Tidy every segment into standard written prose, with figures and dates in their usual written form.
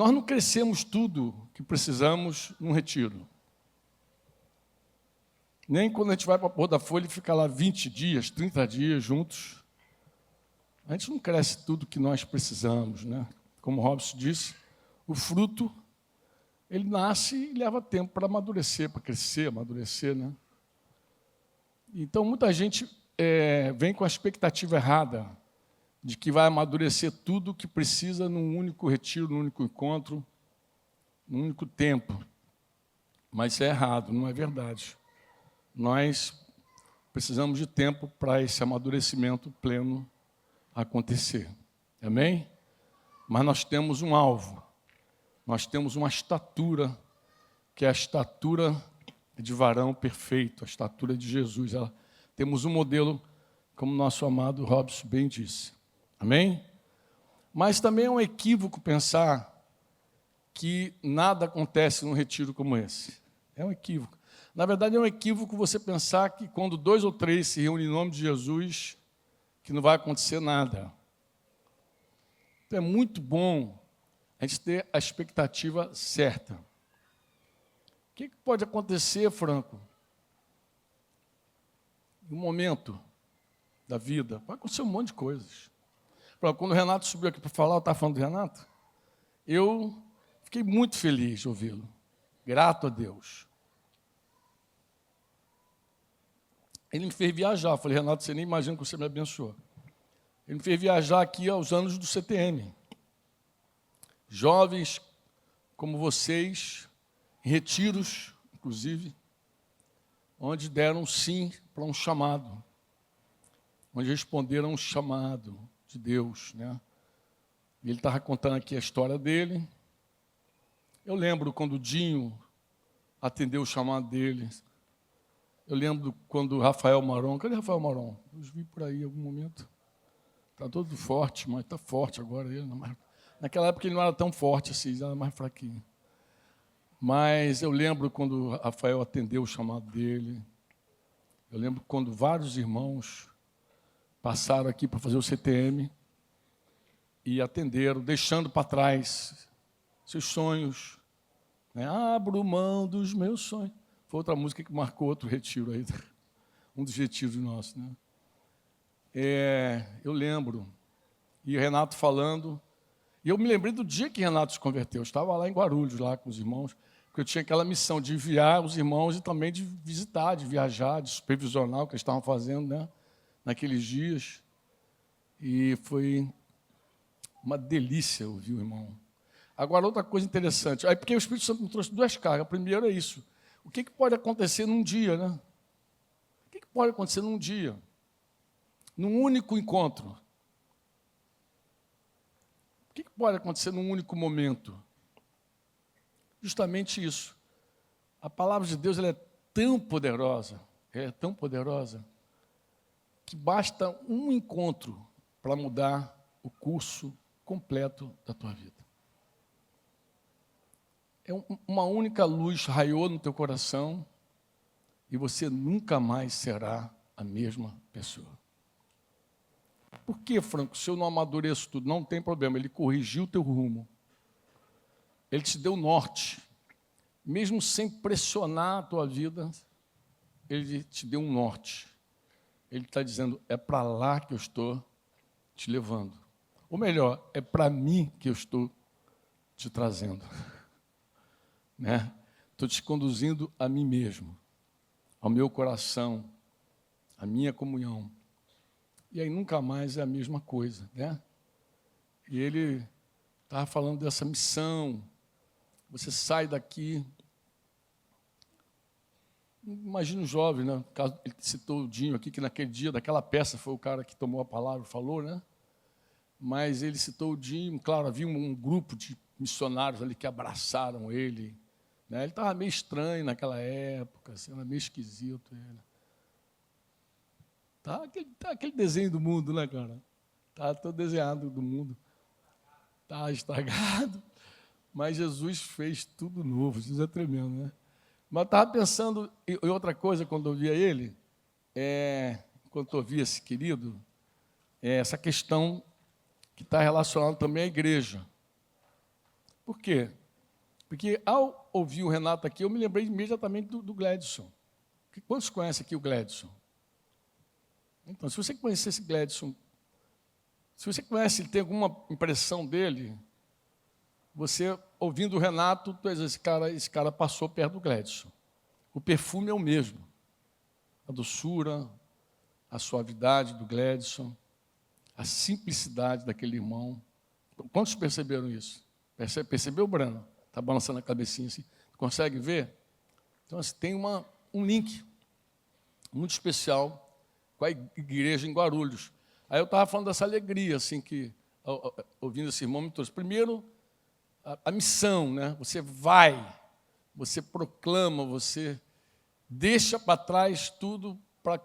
nós não crescemos tudo que precisamos num retiro. Nem quando a gente vai para a Porta da Folha e fica lá 20 dias, 30 dias juntos. A gente não cresce tudo que nós precisamos, né? Como o Robson disse, o fruto, ele nasce e leva tempo para amadurecer, para crescer, amadurecer, né? Então, muita gente vem com a expectativa errada de que vai amadurecer tudo o que precisa num único retiro, num único encontro, num único tempo. Mas isso é errado, não é verdade. Nós precisamos de tempo para esse amadurecimento pleno acontecer. Amém? Mas nós temos um alvo, nós temos uma estatura, que é a estatura de varão perfeito, a estatura de Jesus. Temos um modelo, como nosso amado Robson bem disse. Amém? Mas também é um equívoco pensar que nada acontece num retiro como esse. É um equívoco. Na verdade, é um equívoco você pensar que quando 2 ou 3 se reúnem em nome de Jesus, que não vai acontecer nada. Então, é muito bom a gente ter a expectativa certa. O que pode acontecer, Franco? No momento da vida, vai acontecer um monte de coisas. Quando o Renato subiu aqui para falar, eu estava falando do Renato, eu fiquei muito feliz de ouvi-lo. Grato a Deus. Ele me fez viajar. Eu falei, Renato, você nem imagina que você me abençoou. Ele me fez viajar aqui aos anos do CTM. Jovens como vocês, em retiros, inclusive, onde deram sim para um chamado, onde responderam a um chamado de Deus, né? E ele estava contando aqui a história dele. Eu lembro quando o Dinho atendeu o chamado dele. Eu lembro quando o Rafael Maron... Cadê o Rafael Maron? Eu os vi por aí em algum momento. Está todo forte, mas está forte agora ele. Naquela época ele não era tão forte assim, ele era mais fraquinho. Mas eu lembro quando o Rafael atendeu o chamado dele. Eu lembro quando vários irmãos passaram aqui para fazer o CTM e atenderam, deixando para trás seus sonhos. Né? Abro mão dos meus sonhos. Foi outra música que marcou outro retiro aí, um dos retiros nossos. Né? Eu lembro, e o Renato falando, e eu me lembrei do dia que Renato se converteu. Eu estava lá em Guarulhos, lá com os irmãos, porque eu tinha aquela missão de enviar os irmãos e também de visitar, de viajar, de supervisionar o que eles estavam fazendo, né? Naqueles dias. E foi uma delícia ouvir o irmão. Agora, outra coisa interessante, aí porque o Espírito Santo me trouxe 2 cargas. A primeira é isso. O que pode acontecer num dia, né? O que pode acontecer num dia? Num único encontro? O que pode acontecer num único momento? Justamente isso. A palavra de Deus ela é tão poderosa, que basta um encontro para mudar o curso completo da tua vida. Uma única luz raiou no teu coração e você nunca mais será a mesma pessoa. Por que, Franco? Se eu não amadureço tudo, não tem problema. Ele corrigiu o teu rumo. Ele te deu norte. Mesmo sem pressionar a tua vida, ele te deu um norte. Ele está dizendo, é para lá que eu estou te levando. Ou melhor, é para mim que eu estou te trazendo. Né? Estou te conduzindo a mim mesmo, ao meu coração, à minha comunhão. E aí nunca mais é a mesma coisa, né? E ele estava falando dessa missão. Você sai daqui. Imagina um jovem, né? Ele citou o Dinho aqui, que naquele dia, daquela peça, foi o cara que tomou a palavra e falou, né? Mas ele citou o Dinho, claro, havia um grupo de missionários ali que abraçaram ele. Né? Ele estava meio estranho naquela época, assim, era meio esquisito ele. Tá aquele desenho do mundo, né, cara? Tá todo desenhado do mundo. Tá estragado. Mas Jesus fez tudo novo. Jesus é tremendo, né? Mas eu estava pensando em outra coisa quando eu via ele, quando eu via esse querido, essa questão que está relacionada também à igreja. Por quê? Porque, ao ouvir o Renato aqui, eu me lembrei imediatamente do Gladson. Quantos conhecem aqui o Gladson? Então, se você conhecer esse Gladson, se você conhece, ele tem alguma impressão dele, você, ouvindo o Renato, tu diz, esse cara passou perto do Gladson. O perfume é o mesmo. A doçura, a suavidade do Gladson, a simplicidade daquele irmão. Quantos perceberam isso? Percebeu, Brano? Está balançando a cabecinha assim. Consegue ver? Então, assim, tem um link muito especial com a igreja em Guarulhos. Aí eu estava falando dessa alegria, assim, que, ouvindo esse irmão, me trouxe. Primeiro, a missão, né? Você vai, você proclama, você deixa para trás tudo para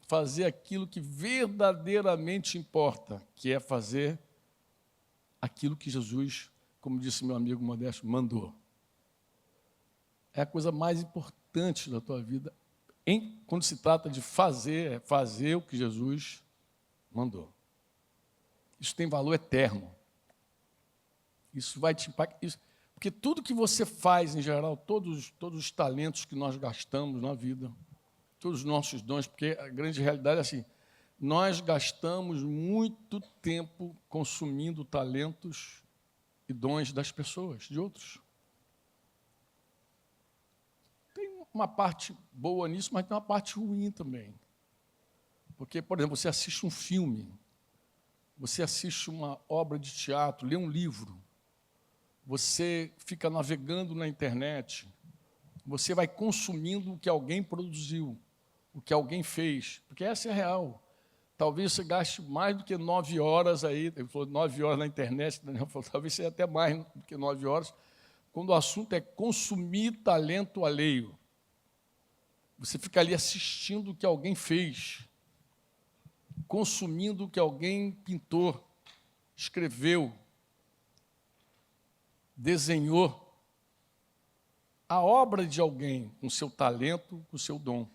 fazer aquilo que verdadeiramente importa, que é fazer aquilo que Jesus, como disse meu amigo Modesto, mandou. É a coisa mais importante da tua vida, quando se trata de fazer, é fazer o que Jesus mandou. Isso tem valor eterno. Isso vai te impactar. Porque tudo que você faz, em geral, todos os talentos que nós gastamos na vida, todos os nossos dons, porque a grande realidade é assim, nós gastamos muito tempo consumindo talentos e dons das pessoas, de outros. Tem uma parte boa nisso, mas tem uma parte ruim também. Porque, por exemplo, você assiste um filme, você assiste uma obra de teatro, lê um livro, você fica navegando na internet, você vai consumindo o que alguém produziu, o que alguém fez, porque essa é a real. Talvez você gaste mais do que 9 horas aí, ele falou 9 horas na internet, talvez seja até mais do que 9 horas, quando o assunto é consumir talento alheio. Você fica ali assistindo o que alguém fez, consumindo o que alguém pintou, escreveu, desenhou. A obra de alguém, com seu talento, com seu dom.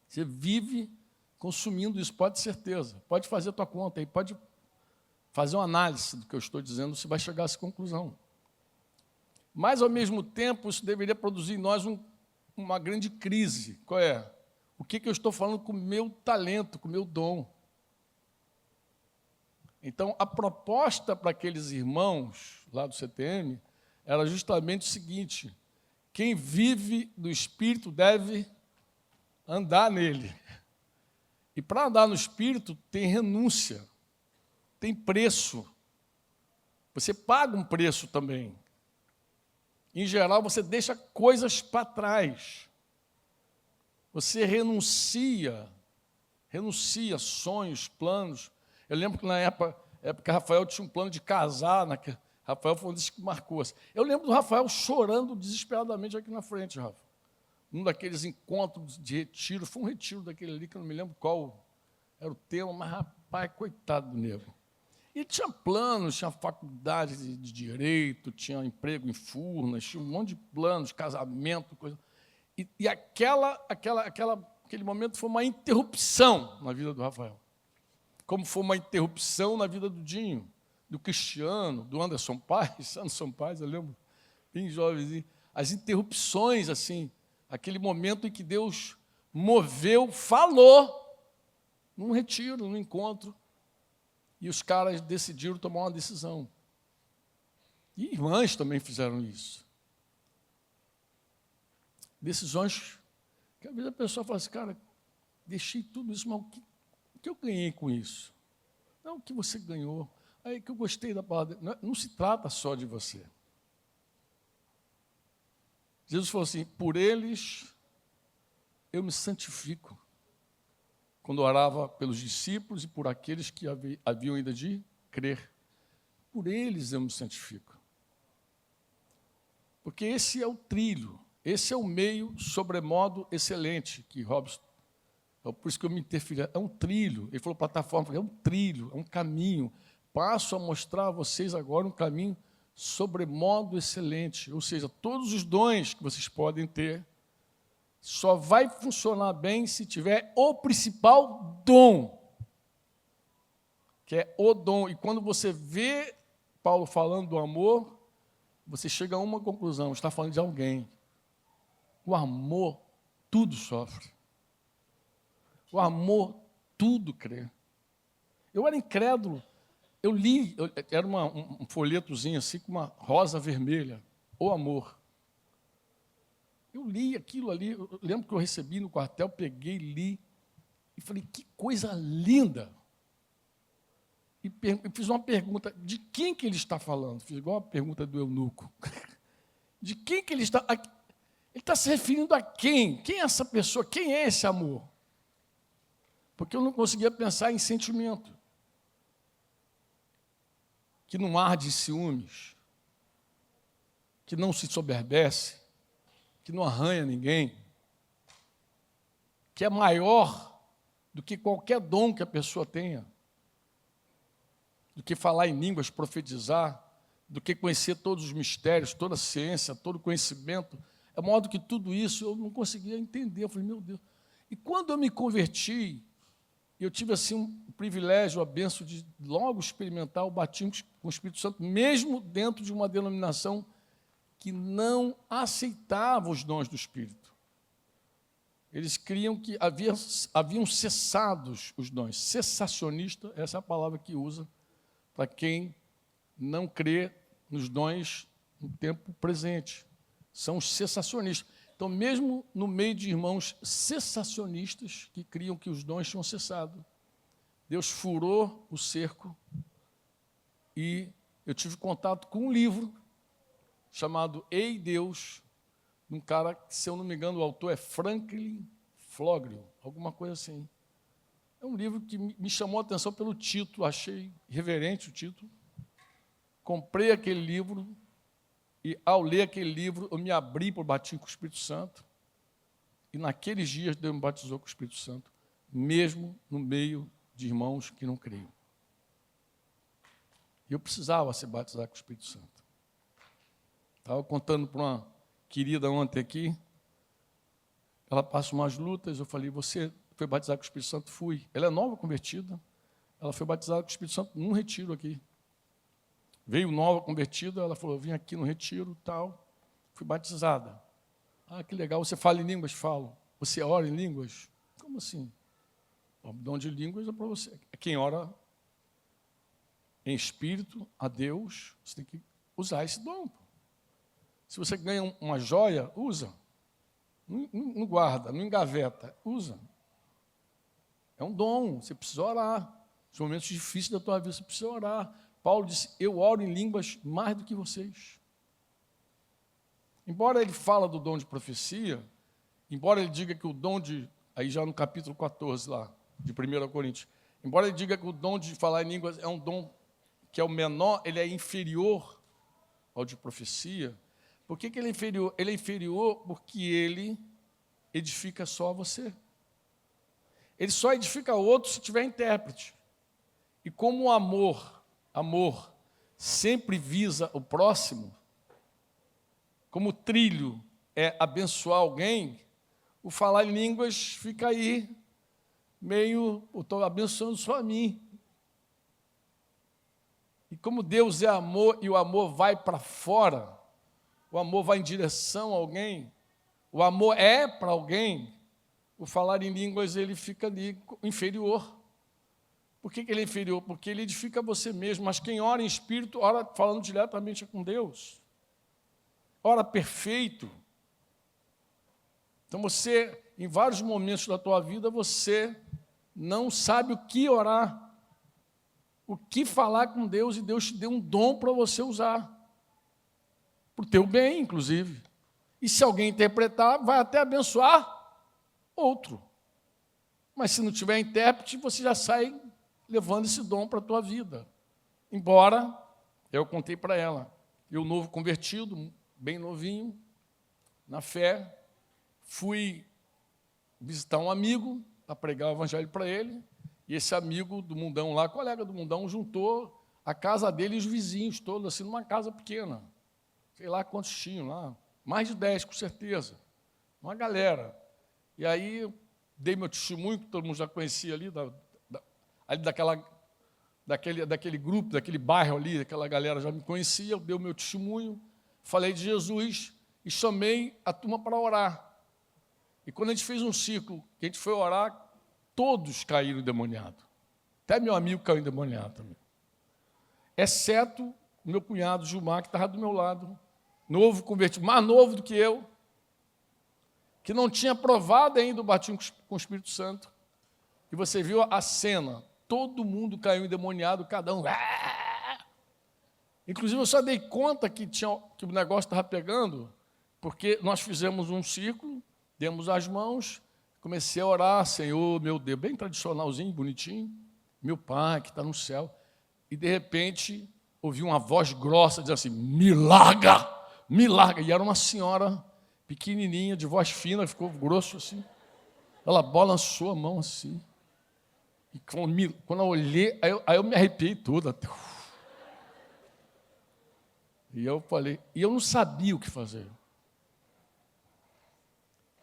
Você vive consumindo isso, pode ter certeza. Pode fazer a tua conta aí, pode fazer uma análise do que eu estou dizendo, você vai chegar a essa conclusão. Mas, ao mesmo tempo, isso deveria produzir em nós uma grande crise. Qual é? O que eu estou falando com o meu talento, com o meu dom? Então, a proposta para aqueles irmãos lá do CTM era justamente o seguinte: quem vive do Espírito deve andar nele. E para andar no Espírito tem renúncia, tem preço. Você paga um preço também. Em geral, você deixa coisas para trás. Você renuncia sonhos, planos. Eu lembro que na época Rafael tinha um plano de casar. Rafael foi um dos que marcou. Eu lembro do Rafael chorando desesperadamente aqui na frente, Rafa. Um daqueles encontros de retiro, foi um retiro daquele ali, que eu não me lembro qual era o tema, mas, rapaz, coitado do nego. E tinha planos, tinha faculdade de direito, tinha emprego em Furnas, tinha um monte de planos, casamento, coisa. E aquele momento foi uma interrupção na vida do Rafael. Como foi uma interrupção na vida do Dinho, do Cristiano, do Anderson Paes, eu lembro, bem jovenzinho. As interrupções, assim, aquele momento em que Deus moveu, falou, num retiro, num encontro, e os caras decidiram tomar uma decisão. E irmãs também fizeram isso. Decisões que às vezes a pessoa fala assim, cara, deixei tudo isso, mas o que eu ganhei com isso? Não o que você ganhou, aí que eu gostei da palavra. Não se trata só de você. Jesus falou assim, por eles eu me santifico. Quando orava pelos discípulos e por aqueles que haviam ainda de crer. Por eles eu me santifico. Porque esse é o trilho, esse é o meio sobremodo excelente que Robson, por isso que eu me interferi, é um trilho. Ele falou plataforma, é um trilho, é um caminho. Passo a mostrar a vocês agora um caminho sobremodo excelente, ou seja, todos os dons que vocês podem ter, só vai funcionar bem se tiver o principal dom, que é o dom. E quando você vê Paulo falando do amor, você chega a uma conclusão, está falando de alguém. O amor tudo sofre. O amor tudo crê. Eu era incrédulo. Eu li, era um folhetozinho assim com uma rosa vermelha, o amor. Eu li aquilo ali, eu lembro que eu recebi no quartel, peguei, li, e falei, que coisa linda. E fiz uma pergunta, de quem que ele está falando? Fiz igual a pergunta do eunuco. De quem que ele está... Ele está se referindo a quem? Quem é essa pessoa? Quem é esse amor? Porque eu não conseguia pensar em sentimento. Que não arde ciúmes, que não se soberbece, que não arranha ninguém, que é maior do que qualquer dom que a pessoa tenha, do que falar em línguas, profetizar, do que conhecer todos os mistérios, toda a ciência, todo o conhecimento. É maior do que tudo isso, eu não conseguia entender. Eu falei, meu Deus. E quando eu me converti, eu tive assim um privilégio, a benção de logo experimentar o batismo com o Espírito Santo, mesmo dentro de uma denominação que não aceitava os dons do Espírito. Eles criam que haviam cessados os dons. Cessacionista, essa é a palavra que usa para quem não crê nos dons no tempo presente. São os cessacionistas. Então, mesmo no meio de irmãos cessacionistas, que criam que os dons tinham cessado, Deus furou o cerco e eu tive contato com um livro chamado Ei Deus, de um cara que, se eu não me engano, o autor é Franklin Flogrio, alguma coisa assim. É um livro que me chamou a atenção pelo título, achei reverente o título. Comprei aquele livro e, ao ler aquele livro, eu me abri para o batismo com o Espírito Santo. E, naqueles dias, Deus me batizou com o Espírito Santo, mesmo no meio de irmãos que não criam. Eu precisava ser batizado com o Espírito Santo. Estava contando para uma querida ontem aqui, ela passa umas lutas, eu falei, você foi batizado com o Espírito Santo? Fui. Ela é nova convertida, ela foi batizada com o Espírito Santo num retiro aqui. Veio nova convertida, ela falou, eu vim aqui no retiro, tal, fui batizada. Ah, que legal, você fala em línguas? Falo. Você ora em línguas? Como assim? O dom de línguas é para você. Quem ora em espírito a Deus, você tem que usar esse dom. Se você ganha uma joia, usa. Não guarda, não engaveta, usa. É um dom, você precisa orar. Nos momentos difíceis da tua vida, você precisa orar. Paulo disse, eu oro em línguas mais do que vocês. Embora ele fala do dom de profecia, embora ele diga que o dom de, aí já no capítulo 14 lá, de 1 Coríntios, embora ele diga que o dom de falar em línguas é um dom que é o menor, ele é inferior ao de profecia. Por que ele é inferior? Ele é inferior porque ele edifica só você. Ele só edifica outro se tiver intérprete. E como o amor sempre visa o próximo, como o trilho é abençoar alguém, o falar em línguas fica aí, meio, eu estou abençoando só a mim. E como Deus é amor e o amor vai para fora, o amor vai em direção a alguém, o amor é para alguém, o falar em línguas ele fica ali inferior. Por que ele é inferior? Porque ele edifica você mesmo, mas quem ora em espírito, ora falando diretamente com Deus. Ora perfeito. Então você, em vários momentos da tua vida, você não sabe o que orar, o que falar com Deus, e Deus te deu um dom para você usar. Para o teu bem, inclusive. E se alguém interpretar, vai até abençoar outro. Mas se não tiver intérprete, você já sai levando esse dom para a tua vida. Embora, eu contei para ela, eu novo convertido, bem novinho, na fé, fui visitar um amigo para pregar o evangelho para ele, e esse amigo do mundão lá, colega do mundão, juntou a casa dele e os vizinhos todos, assim, numa casa pequena. Sei lá quantos tinham lá, mais de 10, com certeza. Uma galera. E aí, dei meu testemunho, que todo mundo já conhecia ali, ali daquela daquele grupo, daquele bairro ali, aquela galera já me conhecia, eu dei o meu testemunho, falei de Jesus e chamei a turma para orar. E quando a gente fez um ciclo, que a gente foi orar, todos caíram endemoniados. Até meu amigo caiu endemoniado também. Exceto o meu cunhado Gilmar, que estava do meu lado, novo convertido, mais novo do que eu, que não tinha provado ainda o batismo com o Espírito Santo. E você viu a cena, todo mundo caiu endemoniado, cada um. Inclusive, eu só dei conta que o negócio estava pegando, porque nós fizemos um círculo, demos as mãos, comecei a orar, Senhor, meu Deus, bem tradicionalzinho, bonitinho, meu Pai que está no céu. E, de repente, ouvi uma voz grossa dizendo assim, me larga, me larga. E era uma senhora pequenininha, de voz fina, ficou grosso assim. Ela balançou a mão assim. E quando eu olhei, aí eu me arrepiei toda. E eu falei, e eu não sabia o que fazer.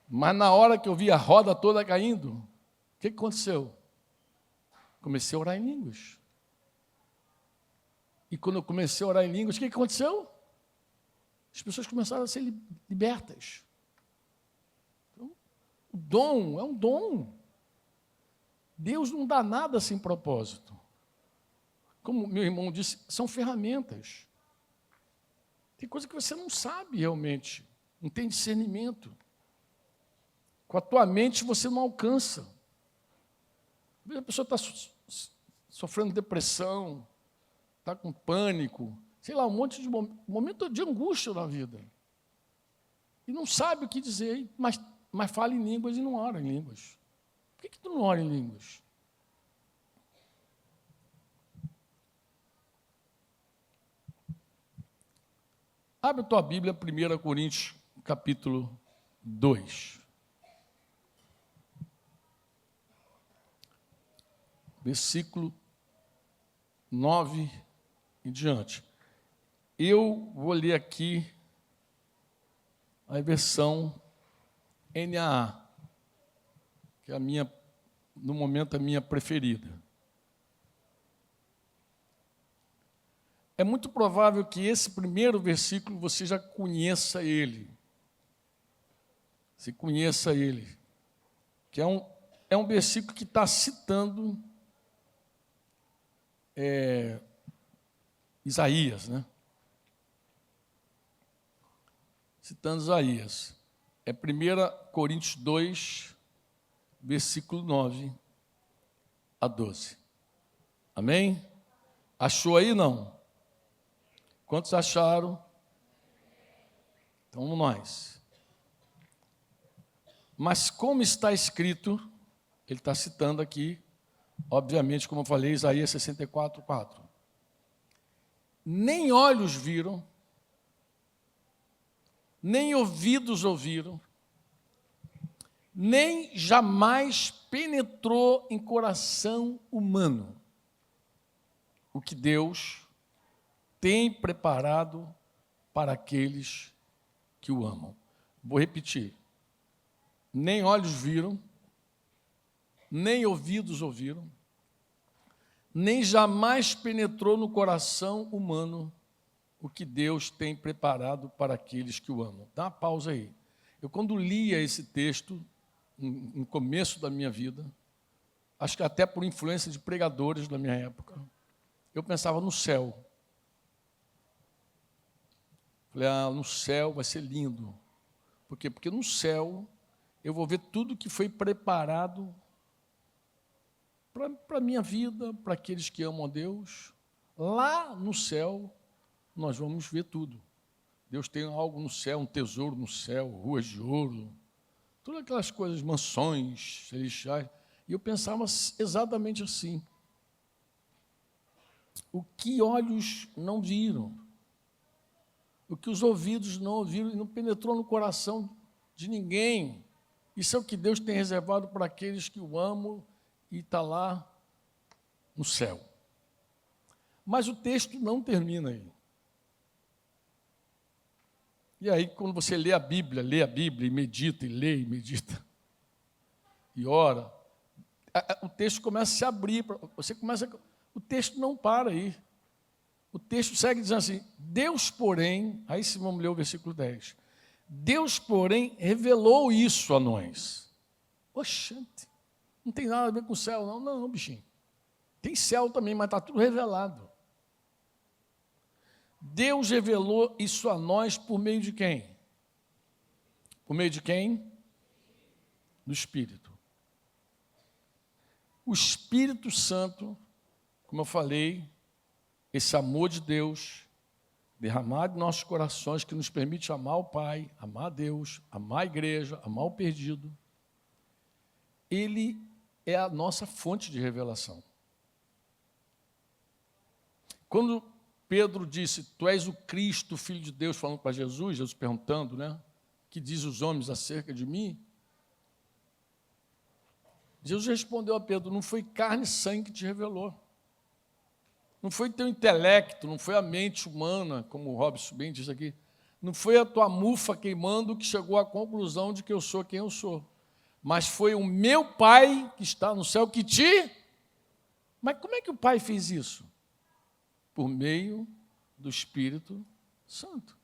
Mas na hora que eu vi a roda toda caindo, o que aconteceu? Comecei a orar em línguas. E quando eu comecei a orar em línguas, o que aconteceu? As pessoas começaram a ser libertas. Então, o dom é um dom. Deus não dá nada sem propósito. Como meu irmão disse, são ferramentas. Tem coisa que você não sabe realmente, não tem discernimento. Com a tua mente você não alcança. Às vezes a pessoa está sofrendo depressão, está com pânico, sei lá, um monte de momento de angústia na vida. E não sabe o que dizer, mas fala em línguas e não ora em línguas. Por que tu não ora em línguas? Abre a tua Bíblia, 1 Coríntios, capítulo 2. Versículo 9 em diante. Eu vou ler aqui a versão NAA, que é no momento, a minha preferida. É muito provável que esse primeiro versículo você já conheça ele. Você conheça ele. Que é um versículo que está citando Isaías, né? Citando Isaías. É 1 Coríntios 2, versículo 9 a 12. Amém? Achou aí, não? Quantos acharam? Então, vamos nós. Mas como está escrito, ele está citando aqui, obviamente, como eu falei, Isaías 64, 4. Nem olhos viram, nem ouvidos ouviram, nem jamais penetrou em coração humano o que Deus tem preparado para aqueles que o amam. Vou repetir. Nem olhos viram, nem ouvidos ouviram, nem jamais penetrou no coração humano o que Deus tem preparado para aqueles que o amam. Dá uma pausa aí. Eu, quando lia esse texto, no começo da minha vida, acho que até por influência de pregadores da minha época, eu pensava no céu. Falei, no céu vai ser lindo. Por quê? Porque no céu eu vou ver tudo que foi preparado para a minha vida, para aqueles que amam a Deus. Lá no céu, nós vamos ver tudo. Deus tem algo no céu, um tesouro no céu, ruas de ouro, todas aquelas coisas, mansões celestiais. E eu pensava exatamente assim. O que olhos não viram, o que os ouvidos não ouviram e não penetrou no coração de ninguém. Isso é o que Deus tem reservado para aqueles que o amam e está lá no céu. Mas o texto não termina aí. E aí, quando você lê a Bíblia e medita, e lê e medita, e ora, o texto começa a se abrir, você começa O texto não para aí. O texto segue dizendo assim, Deus, porém, aí se vamos ler o versículo 10, Deus, porém, revelou isso a nós. Oxente, não tem nada a ver com o céu, não. Não, bichinho. Tem céu também, mas está tudo revelado. Deus revelou isso a nós por meio de quem? Por meio de quem? Do Espírito. O Espírito Santo, como eu falei, esse amor de Deus, derramado em nossos corações, que nos permite amar o Pai, amar a Deus, amar a igreja, amar o perdido, ele é a nossa fonte de revelação. Quando Pedro disse, tu és o Cristo, Filho de Deus, falando para Jesus, Jesus perguntando, né? Que diz os homens acerca de mim? Jesus respondeu a Pedro, não foi carne e sangue que te revelou. Não foi teu intelecto, não foi a mente humana, como o Robson bem diz aqui. Não foi a tua mufa queimando que chegou à conclusão de que eu sou quem eu sou. Mas foi o meu Pai que está no céu que te... Mas como é que o Pai fez isso? Por meio do Espírito Santo.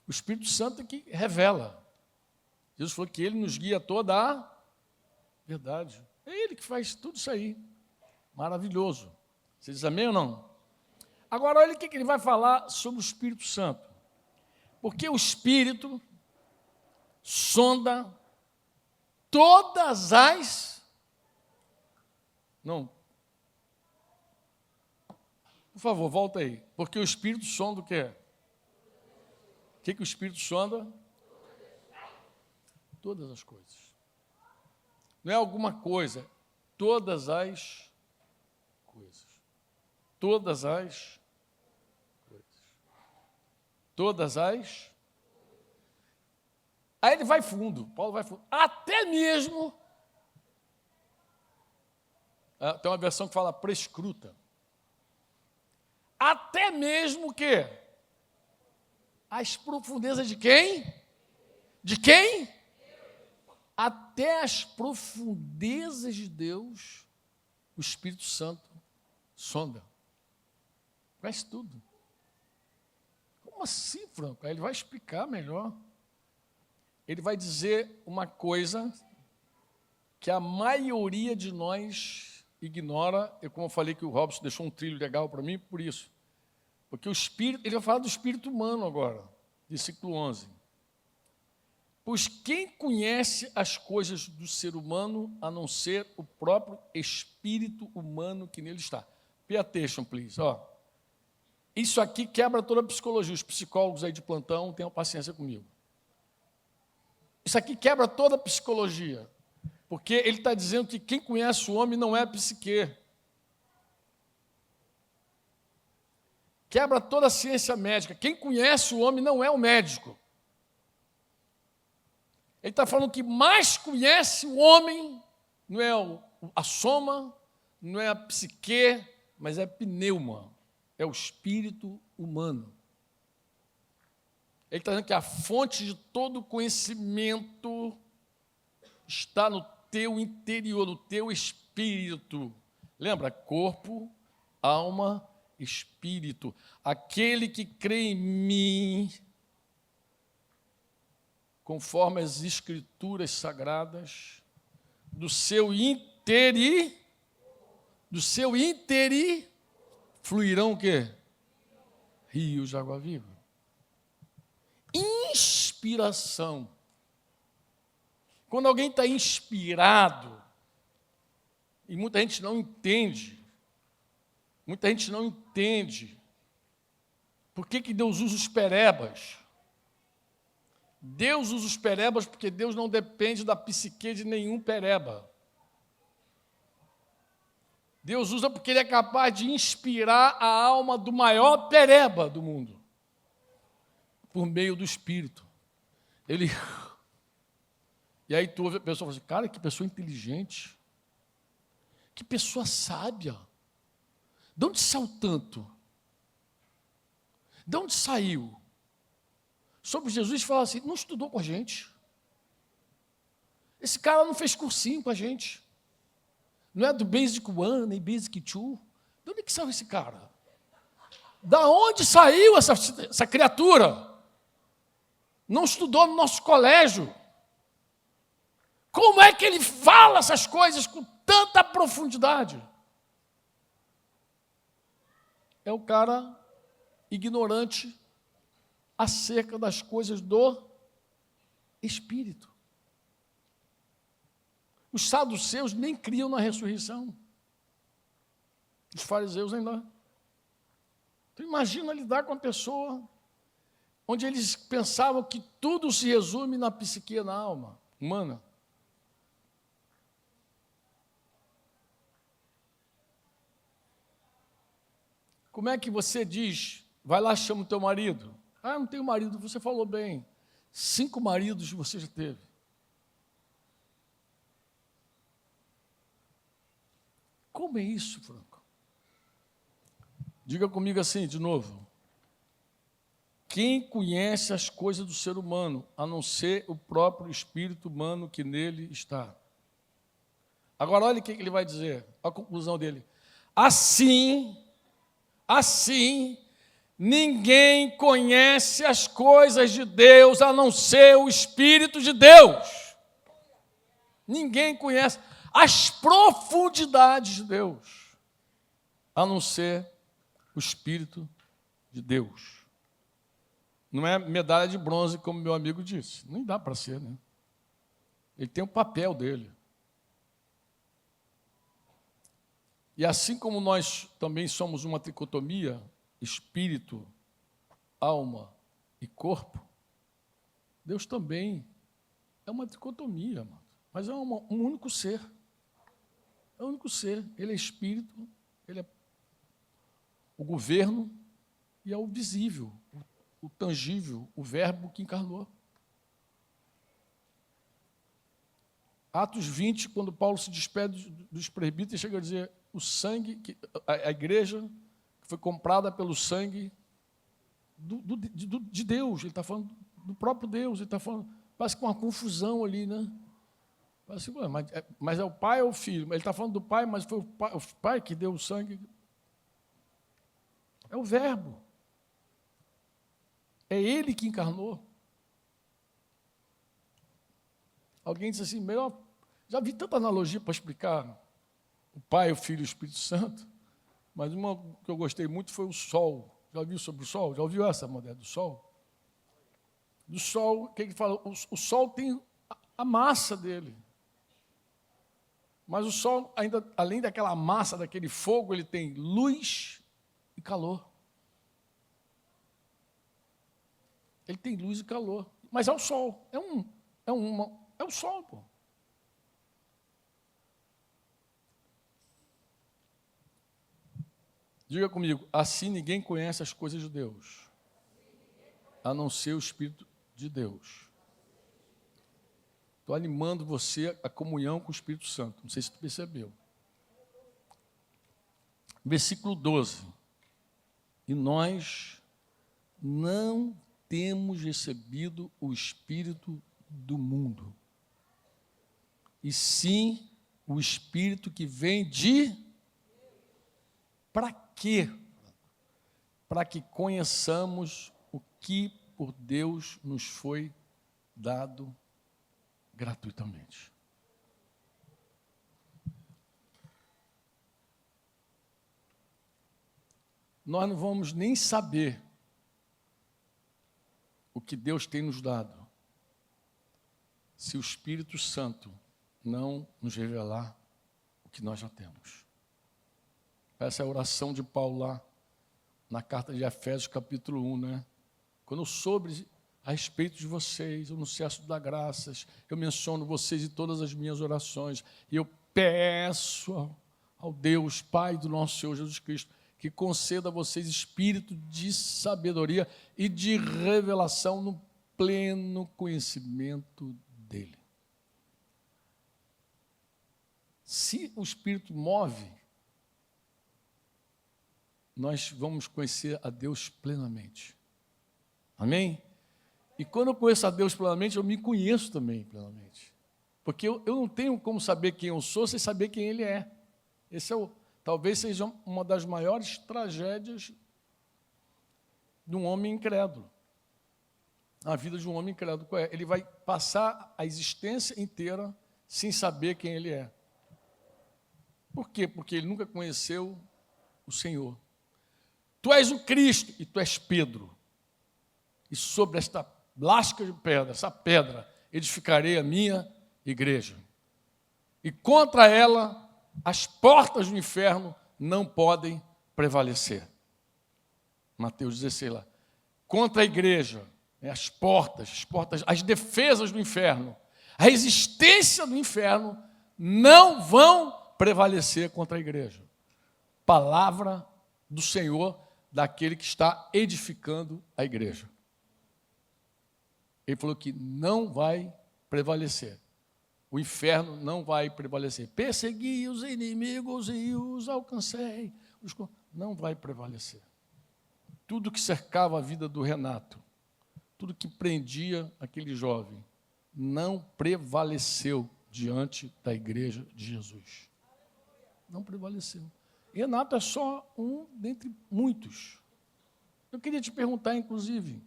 O Espírito Santo é que revela. Jesus falou que ele nos guia toda a verdade. É ele que faz tudo isso aí. Maravilhoso. Você diz amém ou não? Agora, olha o que ele vai falar sobre o Espírito Santo. Porque o Espírito sonda todas as... Não. Por favor, volta aí. Porque o Espírito sonda o quê? O que o Espírito sonda? Todas as coisas. Não é alguma coisa. Todas as coisas. Todas as coisas. Todas as... Aí ele vai fundo, Paulo vai fundo. Até mesmo... Tem uma versão que fala prescruta. Até mesmo o quê? As profundezas de quem? De quem? Até as profundezas de Deus, o Espírito Santo sonda. Conhece tudo. Como assim, Franco? Aí ele vai explicar melhor. Ele vai dizer uma coisa que a maioria de nós ignora, e como eu falei que o Robson deixou um trilho legal para mim, por isso. Porque o Espírito, ele vai falar do Espírito humano agora, versículo 11. Pois quem conhece as coisas do ser humano, a não ser o próprio Espírito humano que nele está? Pay attention, please. Isso aqui quebra toda a psicologia. Os psicólogos aí de plantão, tenham paciência comigo. Isso aqui quebra toda a psicologia. Porque ele está dizendo que quem conhece o homem não é a psique. Quebra toda a ciência médica. Quem conhece o homem não é o médico. Ele está falando que mais conhece o homem, não é a soma, não é a psique, mas é pneuma, é o espírito humano. Ele está dizendo que a fonte de todo conhecimento está no teu interior, no teu espírito. Lembra? Corpo, alma, espírito. Aquele que crê em mim, conforme as Escrituras sagradas, do seu interi fluirão o quê? Rios de água viva. Inspiração. Quando alguém está inspirado, e muita gente não entende, por que Deus usa os perebas? Deus usa os perebas porque Deus não depende da psique de nenhum pereba. Deus usa porque Ele é capaz de inspirar a alma do maior pereba do mundo, por meio do Espírito. E aí tu ouve a pessoa e fala assim, cara, que pessoa inteligente, que pessoa sábia, de onde saiu tanto? De onde saiu? Sobre Jesus fala assim, não estudou com a gente. Esse cara não fez cursinho com a gente. Não é do Basic 1, nem Basic 2. De onde que saiu esse cara? Da onde saiu essa criatura? Não estudou no nosso colégio. Como é que ele fala essas coisas com tanta profundidade? É o cara ignorante acerca das coisas do Espírito. Os saduceus nem criam na ressurreição. Os fariseus ainda. Então imagina lidar com uma pessoa onde eles pensavam que tudo se resume na psique, na alma humana. Como é que você diz, vai lá, chama o teu marido? Ah, não tenho marido, você falou bem. 5 maridos você já teve. Como é isso, Franco? Diga comigo assim, de novo. Quem conhece as coisas do ser humano, a não ser o próprio espírito humano que nele está? Agora, olha o que ele vai dizer, a conclusão dele. Assim, ninguém conhece as coisas de Deus, a não ser o Espírito de Deus. Ninguém conhece as profundidades de Deus, a não ser o Espírito de Deus. Não é medalha de bronze, como meu amigo disse. Nem dá para ser, né? Ele tem o papel dele. E assim como nós também somos uma tricotomia, espírito, alma e corpo, Deus também é uma tricotomia, amado, mas é um único ser. É um único ser. Ele é espírito, ele é o governo e é o visível, o tangível, o verbo que encarnou. Atos 20, quando Paulo se despede dos presbíteros, chega a dizer, o sangue, a igreja que foi comprada pelo sangue de Deus, ele está falando do próprio Deus, ele está falando, parece que uma confusão ali, né? Parece, mas é o pai ou o filho? Ele está falando do pai, mas foi o pai que deu o sangue. É o verbo. É ele que encarnou. Alguém disse assim, melhor, já vi tanta analogia para explicar o Pai, o Filho e o Espírito Santo, mas uma que eu gostei muito foi o sol. Já ouviu sobre o sol? Já ouviu essa modelo do sol? Do sol, o que ele fala? O sol tem a massa dele. Mas o sol, ainda, além daquela massa, daquele fogo, ele tem luz e calor. Ele tem luz e calor. Mas é o sol. É o sol, pô. Diga comigo, assim ninguém conhece as coisas de Deus, a não ser o Espírito de Deus. Estou animando você a comunhão com o Espírito Santo. Não sei se tu percebeu. Versículo 12. E nós não temos recebido o Espírito do mundo, e sim o Espírito que vem de... Para quê? Para que conheçamos o que por Deus nos foi dado gratuitamente. Nós não vamos nem saber o que Deus tem nos dado, se o Espírito Santo não nos revelar o que nós já temos. Essa é a oração de Paulo lá, na carta de Efésios, capítulo 1, né? Quando eu soube a respeito de vocês, eu no cesso de dar graças, eu menciono vocês em todas as minhas orações, e eu peço ao Deus, Pai do nosso Senhor Jesus Cristo, que conceda a vocês espírito de sabedoria e de revelação no pleno conhecimento dele. Se o Espírito move, nós vamos conhecer a Deus plenamente. Amém? E quando eu conheço a Deus plenamente, eu me conheço também plenamente. Porque eu não tenho como saber quem eu sou sem saber quem Ele é. Talvez seja uma das maiores tragédias de um homem incrédulo. A vida de um homem incrédulo. Ele vai passar a existência inteira sem saber quem ele é. Por quê? Porque ele nunca conheceu o Senhor. Tu és o Cristo e tu és Pedro. E sobre esta lasca de pedra, essa pedra, edificarei a minha igreja. E contra ela, as portas do inferno não podem prevalecer. Mateus 16 lá. Contra a igreja, as portas, as defesas do inferno, a resistência do inferno não vão prevalecer contra a igreja. Palavra do Senhor, daquele que está edificando a igreja. Ele falou que não vai prevalecer. O inferno não vai prevalecer. Persegui os inimigos e os alcancei. Não vai prevalecer. Tudo que cercava a vida do Renato, tudo que prendia aquele jovem, não prevaleceu diante da igreja de Jesus. Não prevaleceu. Renato é só um dentre muitos. Eu queria te perguntar, inclusive,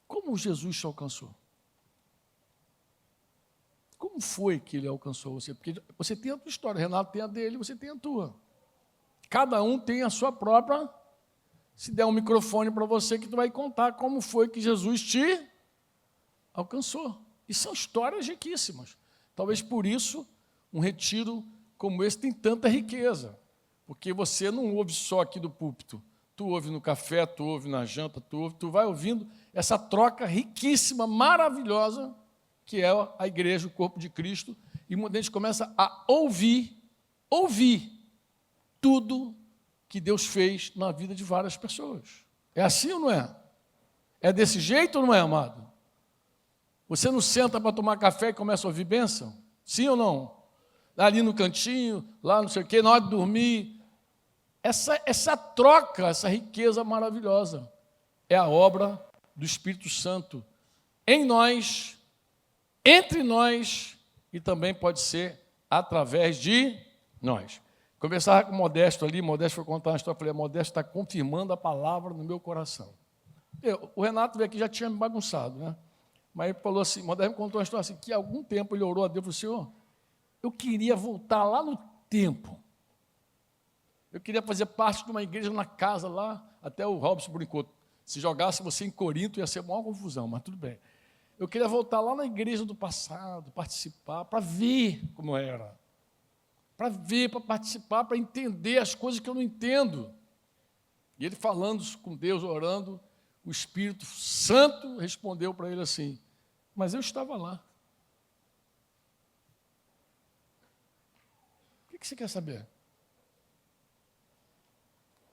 como Jesus te alcançou? Como foi que ele alcançou você? Porque você tem a tua história, Renato tem a dele, você tem a tua. Cada um tem a sua própria. Se der um microfone para você, que tu vai contar como foi que Jesus te alcançou. E são histórias riquíssimas. Talvez por isso um retiro como esse tem tanta riqueza. Porque você não ouve só aqui do púlpito. Tu ouve no café, tu ouve na janta, tu vai ouvindo essa troca riquíssima, maravilhosa, que é a igreja, o corpo de Cristo, e a gente começa a ouvir tudo que Deus fez na vida de várias pessoas. É assim ou não é? É desse jeito ou não é, amado? Você não senta para tomar café e começa a ouvir bênção? Sim ou não? Ali no cantinho, lá não sei o quê, na hora de dormir. Essa troca, essa riqueza maravilhosa, é a obra do Espírito Santo em nós, entre nós, e também pode ser através de nós. Conversava com o Modesto ali, Modesto foi contar uma história, eu falei, Modesto está confirmando a palavra no meu coração. O Renato veio aqui, já tinha me bagunçado, né? Mas ele falou assim, Modesto me contou uma história assim, que há algum tempo ele orou a Deus e falou, Senhor, eu queria voltar lá no tempo. Eu queria fazer parte de uma igreja na casa lá, até o Robson brincou, se jogasse você em Corinto ia ser uma confusão, mas tudo bem. Eu queria voltar lá na igreja do passado, participar, para ver como era. Para ver, para participar, para entender as coisas que eu não entendo. E ele falando com Deus, orando, o Espírito Santo respondeu para ele assim, mas eu estava lá. O que você quer saber?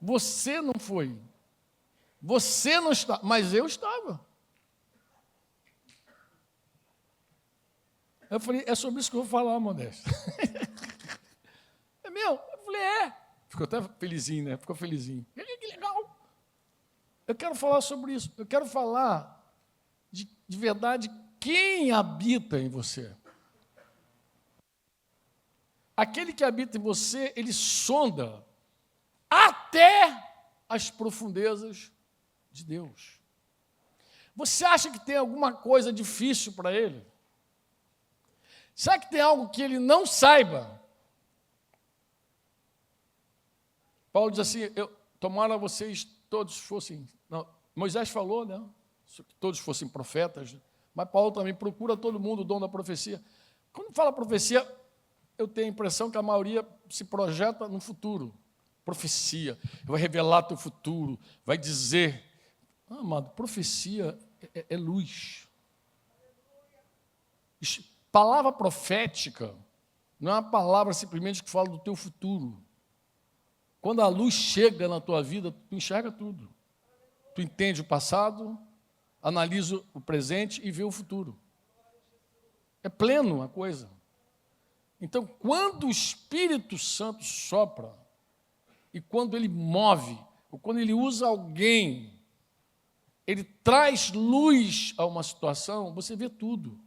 Você não foi. Você não está, mas eu estava. Eu falei, é sobre isso que eu vou falar, Modesto. É meu? Eu falei, é. Ficou até felizinho, né? Ficou felizinho. Que legal. Eu quero falar sobre isso. Eu quero falar de verdade quem habita em você. Aquele que habita em você, ele sonda até as profundezas de Deus. Você acha que tem alguma coisa difícil para ele? Será que tem algo que ele não saiba? Paulo diz assim, tomara vocês todos fossem... Não, Moisés falou, né? Que todos fossem profetas, mas Paulo também procura todo mundo o dom da profecia. Quando fala profecia, eu tenho a impressão que a maioria se projeta no futuro. Profecia, vai revelar teu futuro, vai dizer... amado, profecia é luz. Palavra profética não é uma palavra simplesmente que fala do teu futuro. Quando a luz chega na tua vida, tu enxerga tudo. Tu entende o passado, analisa o presente e vê o futuro. É pleno a coisa. Então, quando o Espírito Santo sopra, e quando ele move, ou quando ele usa alguém, ele traz luz a uma situação, você vê tudo.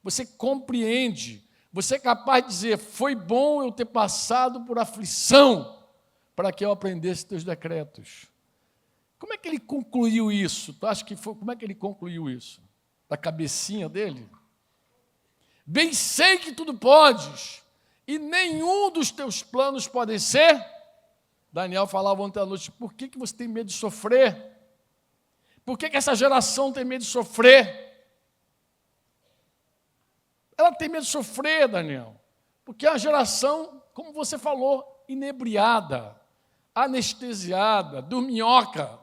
Você compreende, Você é capaz de dizer, foi bom eu ter passado por aflição para que eu aprendesse teus decretos. Como é que ele concluiu isso? Tu acha que foi, como é que ele concluiu isso? Da cabecinha dele? Bem sei que tudo podes, e nenhum dos teus planos pode ser. Daniel falava ontem à noite, por que você tem medo de sofrer? Por que essa geração tem medo de sofrer? Ela tem medo de sofrer, Daniel, porque é uma geração, como você falou, inebriada, anestesiada, dorminhoca.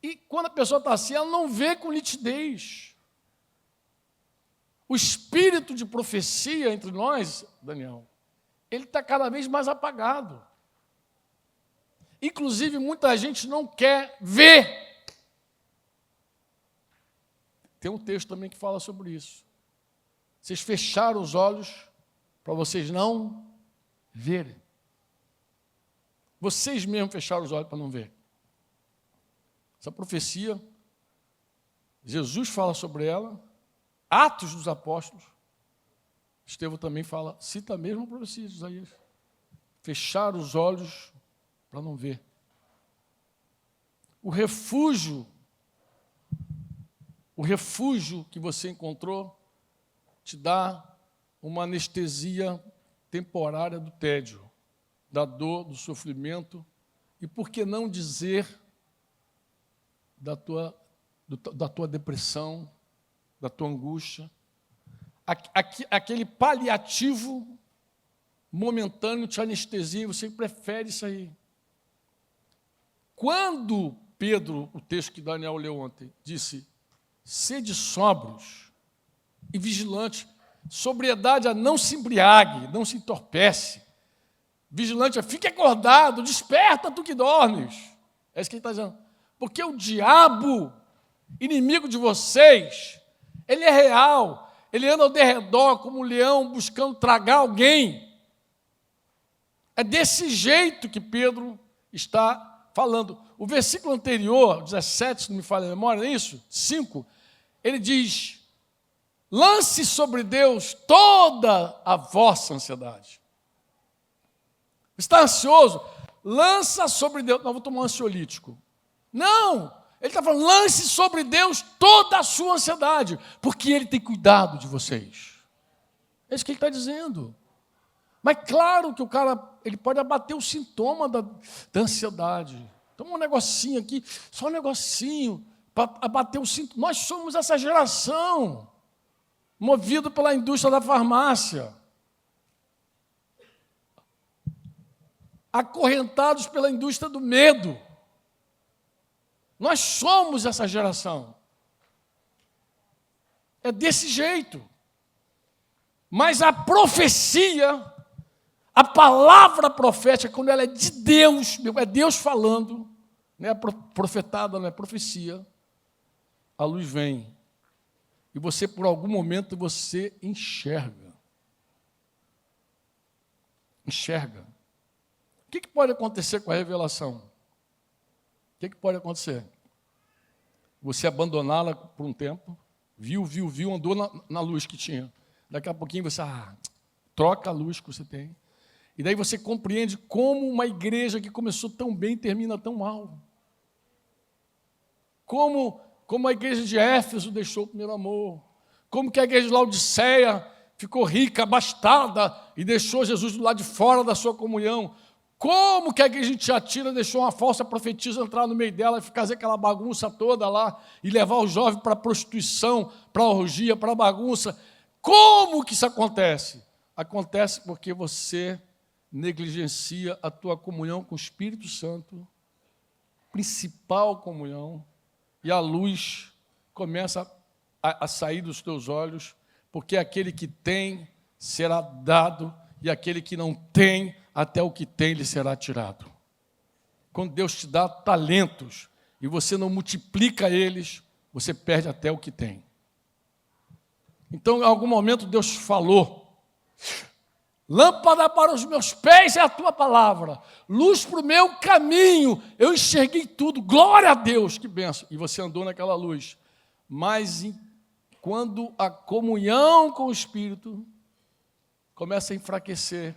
E quando a pessoa está assim, ela não vê com nitidez. O espírito de profecia entre nós, Daniel, ele está cada vez mais apagado. Inclusive, muita gente não quer ver. Tem um texto também que fala sobre isso. Vocês fecharam os olhos para vocês não verem. Vocês mesmos fecharam os olhos para não ver. Essa profecia, Jesus fala sobre ela, Atos dos Apóstolos, Estevão também fala, cita a mesma profecia de Isaías. Fechar os olhos para não ver. O refúgio que você encontrou te dá uma anestesia temporária do tédio, da dor, do sofrimento, e por que não dizer da tua depressão, da tua angústia, aquele paliativo momentâneo te anestesia, você prefere isso aí. Quando Pedro, o texto que Daniel leu ontem, disse, sede sóbrios e vigilantes, sobriedade a não se embriague, não se entorpece, vigilante a fique acordado, desperta tu que dormes, é isso que ele está dizendo, porque o diabo, inimigo de vocês, ele é real, ele anda ao derredor como um leão buscando tragar alguém. É desse jeito que Pedro está falando. O versículo anterior, 17, se não me falha a memória, é isso? 5, ele diz, lance sobre Deus toda a vossa ansiedade. Está ansioso? Lança sobre Deus. Não, vou tomar um ansiolítico. Não! Ele está falando, lance sobre Deus toda a sua ansiedade, porque Ele tem cuidado de vocês. É isso que Ele está dizendo. Mas claro que o cara, ele pode abater o sintoma da ansiedade. Toma um negocinho aqui, só um negocinho, para abater o sintoma. Nós somos essa geração, movida pela indústria da farmácia, acorrentados pela indústria do medo. Nós somos essa geração. É desse jeito. Mas a profecia, a palavra profética, quando ela é de Deus, é Deus falando, não é profetada, não é profecia, a luz vem. E você, por algum momento, você enxerga. Enxerga. O que pode acontecer com a revelação? O que pode acontecer? Você abandoná-la por um tempo, viu, andou na luz que tinha. Daqui a pouquinho você troca a luz que você tem. E daí você compreende como uma igreja que começou tão bem termina tão mal. Como a igreja de Éfeso deixou o primeiro amor. Como que a igreja de Laodiceia ficou rica, abastada e deixou Jesus do lado de fora da sua comunhão. Como que a igreja de Tiatira deixou uma falsa profetisa entrar no meio dela e fazer aquela bagunça toda lá e levar o jovem para a prostituição, para a orgia, para a bagunça? Como que isso acontece? Acontece porque você negligencia a tua comunhão com o Espírito Santo, principal comunhão, e a luz começa a sair dos teus olhos, porque aquele que tem será dado, e aquele que não tem, até o que tem lhe será tirado. Quando Deus te dá talentos e você não multiplica eles, você perde até o que tem. Então, em algum momento, Deus falou, lâmpada para os meus pés é a tua palavra, luz para o meu caminho, eu enxerguei tudo, glória a Deus, que benção. E você andou naquela luz. Mas quando a comunhão com o Espírito começa a enfraquecer,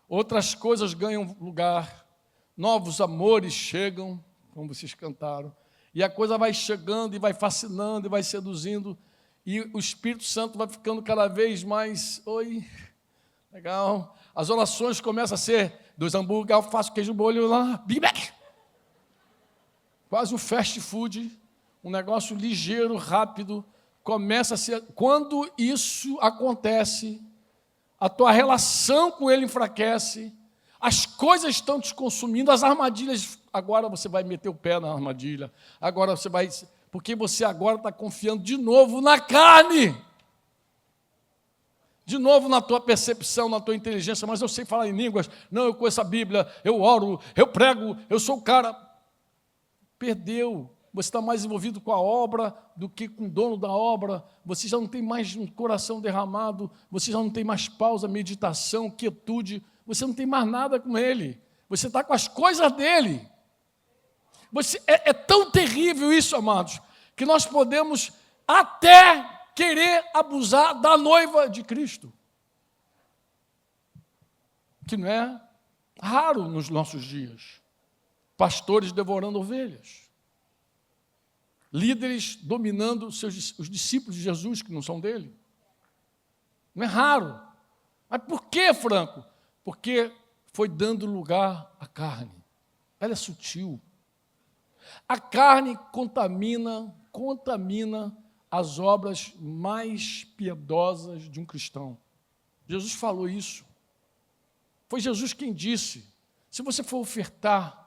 outras coisas ganham lugar, novos amores chegam, como vocês cantaram, e a coisa vai chegando e vai fascinando e vai seduzindo, e o Espírito Santo vai ficando cada vez mais, oi, legal, as orações começam a ser 2 hambúrguer, alface, queijo, molho lá, Big Mac, quase um fast food, um negócio ligeiro, rápido, começa a ser, quando isso acontece, a tua relação com ele enfraquece, as coisas estão te consumindo, as armadilhas, agora você vai meter o pé na armadilha, agora você vai, porque você agora está confiando de novo na carne, de novo na tua percepção, na tua inteligência, mas eu sei falar em línguas, não, eu conheço a Bíblia, eu oro, eu prego, eu sou o cara. Perdeu, você está mais envolvido com a obra do que com o dono da obra, você já não tem mais um coração derramado, você já não tem mais pausa, meditação, quietude, você não tem mais nada com ele, você está com as coisas dele. É tão terrível isso, amados, que nós podemos até querer abusar da noiva de Cristo, que não é raro nos nossos dias. Pastores devorando ovelhas, líderes dominando os discípulos de Jesus, que não são dele. Não é raro. Mas por que, Franco? Porque foi dando lugar à carne. Ela é sutil. A carne contamina as obras mais piedosas de um cristão. Jesus falou isso. Foi Jesus quem disse, se você for ofertar,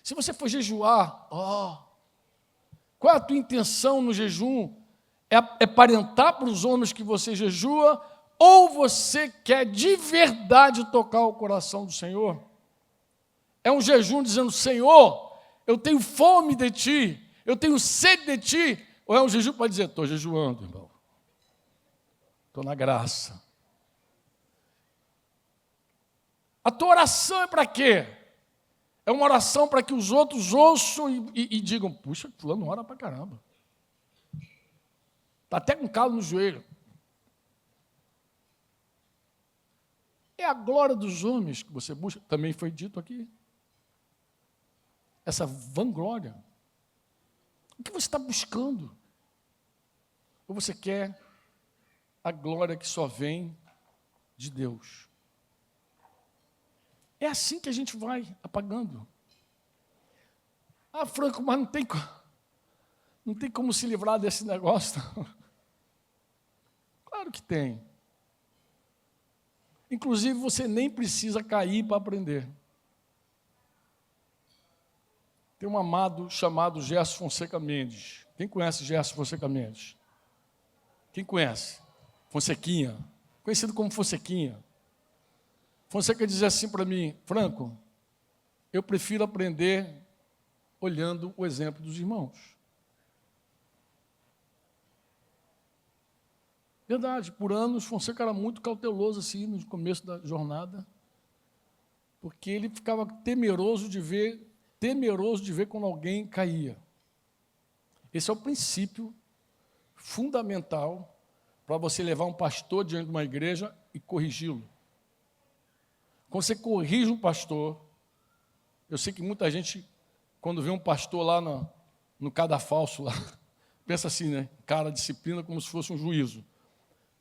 se você for jejuar, qual é a tua intenção no jejum? É aparentar para os homens que você jejua, ou você quer de verdade tocar o coração do Senhor? É um jejum dizendo, Senhor, eu tenho fome de Ti, eu tenho sede de Ti, ou é um jejum para dizer, estou jejuando, irmão, estou na graça. A tua oração é para quê? É uma oração para que os outros ouçam e digam, puxa, fulano ora para caramba. Está até com calo no joelho. É a glória dos homens que você busca, também foi dito aqui. Essa vanglória. O que você está buscando? Ou você quer a glória que só vem de Deus? É assim que a gente vai apagando. Franco, mas não tem como se livrar desse negócio. Claro que tem. Inclusive, você nem precisa cair para aprender. Tem um amado chamado Gerson Fonseca Mendes. Quem conhece Gerson Fonseca Mendes? Quem conhece? Fonsequinha. Conhecido como Fonsequinha. Fonseca dizia assim para mim, Franco, eu prefiro aprender olhando o exemplo dos irmãos. Verdade, por anos, Fonseca era muito cauteloso assim, no começo da jornada, porque ele ficava temeroso de ver quando alguém caía. Esse é o princípio fundamental para você levar um pastor diante de uma igreja e corrigi-lo. Quando você corrige um pastor, eu sei que muita gente, quando vê um pastor lá no cadafalso, lá, pensa assim, né? Cara, disciplina como se fosse um juízo.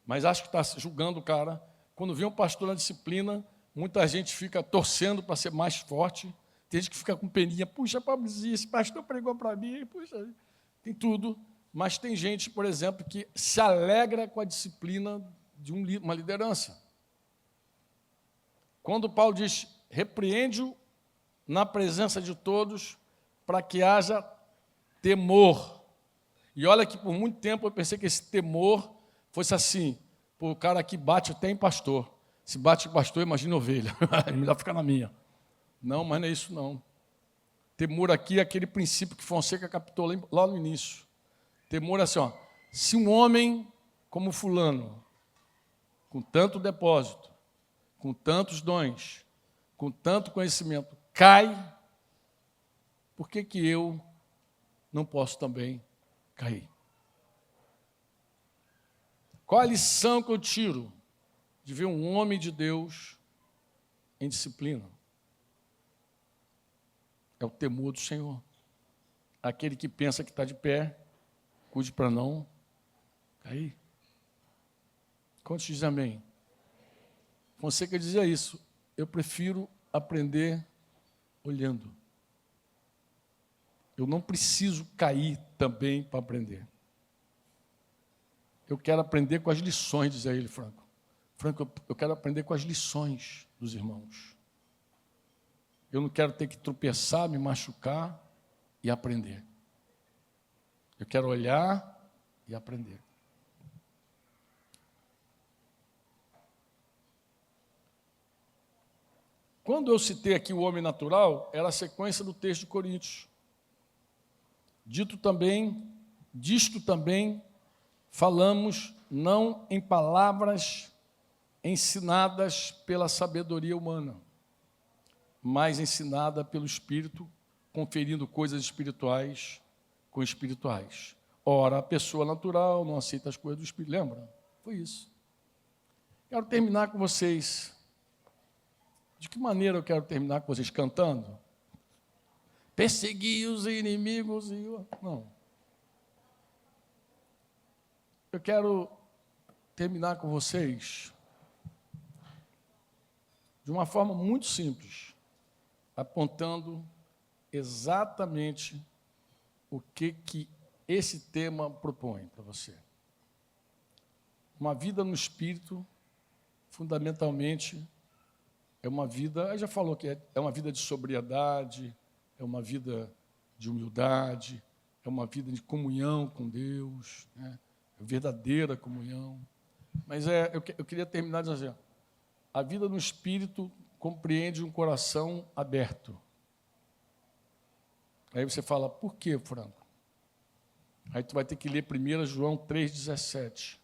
Mas acho que está julgando o cara. Quando vê um pastor na disciplina, muita gente fica torcendo para ser mais forte. Tem gente que fica com peninha, puxa, pobrezinho, esse pastor pregou para mim, puxa, tem tudo. Mas tem gente, por exemplo, que se alegra com a disciplina de uma liderança. Quando Paulo diz, repreende-o na presença de todos, para que haja temor. E olha que por muito tempo eu pensei que esse temor fosse assim, o cara aqui bate até em pastor. Se bate em pastor, imagina ovelha. Melhor ficar na minha. Não, mas não é isso não. Temor aqui é aquele princípio que Fonseca captou lá no início. Temor é assim, se um homem como fulano, com tanto depósito, com tantos dons, com tanto conhecimento, cai, por que eu não posso também cair? Qual a lição que eu tiro de ver um homem de Deus em disciplina? É o temor do Senhor. Aquele que pensa que está de pé, cuide para não cair. Quantos dizem amém? Fonseca dizia isso. Eu prefiro aprender olhando. Eu não preciso cair também para aprender. Eu quero aprender com as lições, dizia ele, Franco. Franco, eu quero aprender com as lições dos irmãos. Eu não quero ter que tropeçar, me machucar e aprender. Eu quero olhar e aprender. Quando eu citei aqui o homem natural, era a sequência do texto de Coríntios. Disto também falamos não em palavras ensinadas pela sabedoria humana, mas ensinada pelo Espírito, conferindo coisas espirituais com espirituais. Ora, a pessoa natural não aceita as coisas do Espírito. Lembra? Foi isso. Quero terminar com vocês. De que maneira eu quero terminar com vocês? Cantando? Perseguir os inimigos e... Não. Eu quero terminar com vocês de uma forma muito simples, apontando exatamente o que esse tema propõe para você. Uma vida no Espírito, fundamentalmente, é uma vida, eu já falou que é uma vida de sobriedade, é uma vida de humildade, é uma vida de comunhão com Deus, né? Verdadeira comunhão. Mas eu queria terminar dizendo assim, a vida no Espírito compreende um coração aberto. Aí você fala, por quê, Franco? Aí tu vai ter que ler 1 João 3,17.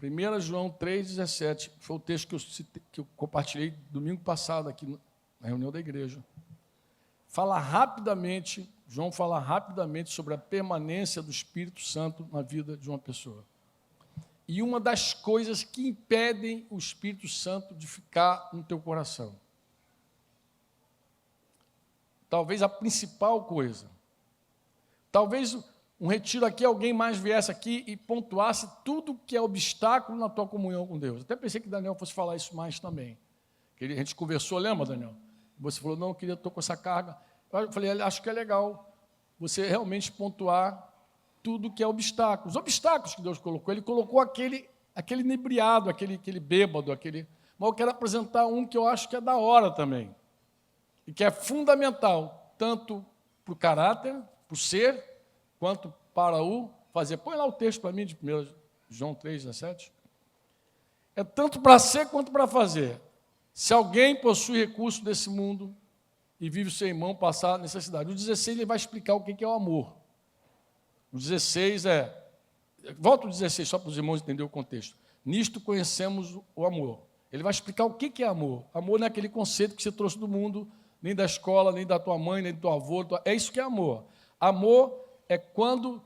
1 João 3,17 foi o texto que eu compartilhei domingo passado aqui na reunião da igreja. João fala rapidamente sobre a permanência do Espírito Santo na vida de uma pessoa. E uma das coisas que impedem o Espírito Santo de ficar no teu coração. Talvez a principal coisa. Talvez um retiro aqui, alguém mais viesse aqui e pontuasse tudo que é obstáculo na tua comunhão com Deus. Até pensei que Daniel fosse falar isso mais também. A gente conversou, lembra, Daniel? Você falou, não, eu estou com essa carga. Eu falei, acho que é legal você realmente pontuar tudo que é obstáculo. Os obstáculos que Deus colocou, Ele colocou aquele inebriado, aquele bêbado, Mas eu quero apresentar um que eu acho que é da hora também. E que é fundamental, tanto para o caráter, para o ser, quanto para o fazer. Põe lá o texto para mim de 1 João 3,17. É tanto para ser quanto para fazer. Se alguém possui recurso desse mundo e vive sem irmão passar necessidade. O 16 ele vai explicar o que é o amor. O 16 volta o 16 só para os irmãos entenderem o contexto. Nisto conhecemos o amor. Ele vai explicar o que é amor. Amor não é aquele conceito que você trouxe do mundo, nem da escola, nem da tua mãe, nem do teu avô. É isso que é amor. Amor é quando